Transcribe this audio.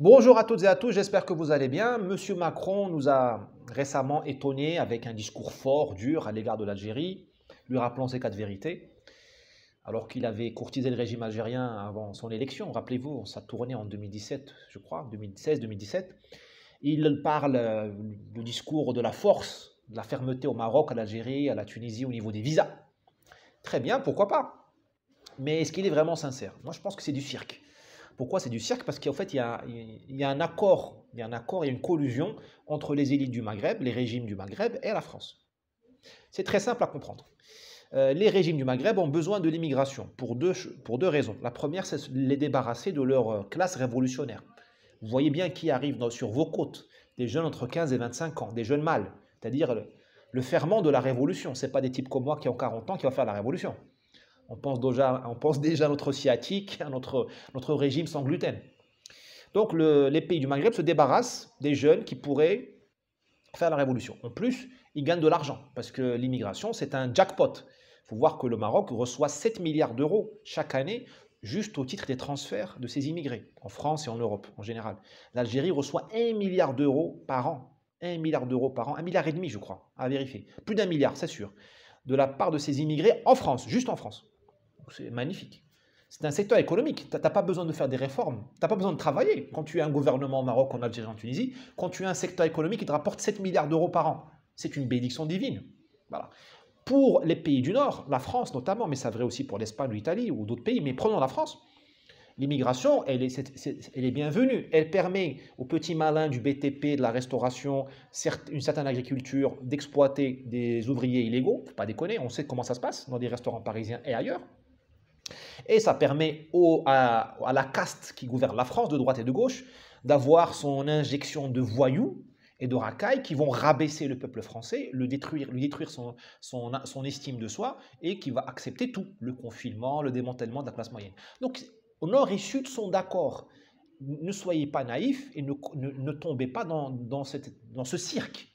Bonjour à toutes et à tous, j'espère que vous allez bien. Monsieur Macron nous a récemment étonnés avec un discours fort, dur à l'égard de l'Algérie, lui rappelant ses quatre vérités, alors qu'il avait courtisé le régime algérien avant son élection. Rappelez-vous, ça tournait en 2017, je crois, 2016-2017. Il parle du discours de la force, de la fermeté au Maroc, à l'Algérie, à la Tunisie au niveau des visas. Très bien, pourquoi pas? Mais est-ce qu'il est vraiment sincère? Moi, je pense que c'est du cirque. Pourquoi c'est du cirque? Parce qu'en fait, il y a un accord, il y a un accord, il y a une collusion entre les élites du Maghreb, les régimes du Maghreb et la France. C'est très simple à comprendre. Les régimes du Maghreb ont besoin de l'immigration pour deux raisons. La première, c'est les débarrasser de leur classe révolutionnaire. Vous voyez bien qui arrive sur vos côtes, des jeunes entre 15 et 25 ans, des jeunes mâles, c'est-à-dire le ferment de la révolution. Ce n'est pas des types comme moi qui ont 40 ans qui vont faire la révolution. On pense déjà à notre sciatique, à notre régime sans gluten. Donc les pays du Maghreb se débarrassent des jeunes qui pourraient faire la révolution. En plus, ils gagnent de l'argent parce que l'immigration, c'est un jackpot. Il faut voir que le Maroc reçoit 7 milliards d'euros chaque année juste au titre des transferts de ses immigrés, en France et en Europe en général. L'Algérie reçoit 1 milliard d'euros par an. 1 milliard d'euros par an, 1,5 milliard je crois, à vérifier. Plus d'1 milliard, c'est sûr, de la part de ses immigrés en France, juste en France. C'est magnifique. C'est un secteur économique. Tu n'as pas besoin de faire des réformes. Tu n'as pas besoin de travailler. Quand tu as un gouvernement au Maroc, en Algérie, en Tunisie, quand tu as un secteur économique qui te rapporte 7 milliards d'euros par an, c'est une bénédiction divine. Voilà. Pour les pays du Nord, la France notamment, mais c'est vrai aussi pour l'Espagne ou l'Italie ou d'autres pays, mais prenons la France, l'immigration, elle est bienvenue. Elle permet aux petits malins du BTP, de la restauration, une certaine agriculture, d'exploiter des ouvriers illégaux. Faut pas déconner, on sait comment ça se passe dans des restaurants parisiens et ailleurs. Et ça permet à la caste qui gouverne la France, de droite et de gauche, d'avoir son injection de voyous et de racailles qui vont rabaisser le peuple français, lui détruire son estime de soi et qui va accepter tout, le confinement, le démantèlement de la classe moyenne. Donc, Nord et Sud sont d'accord. Ne soyez pas naïfs et ne tombez pas dans ce cirque.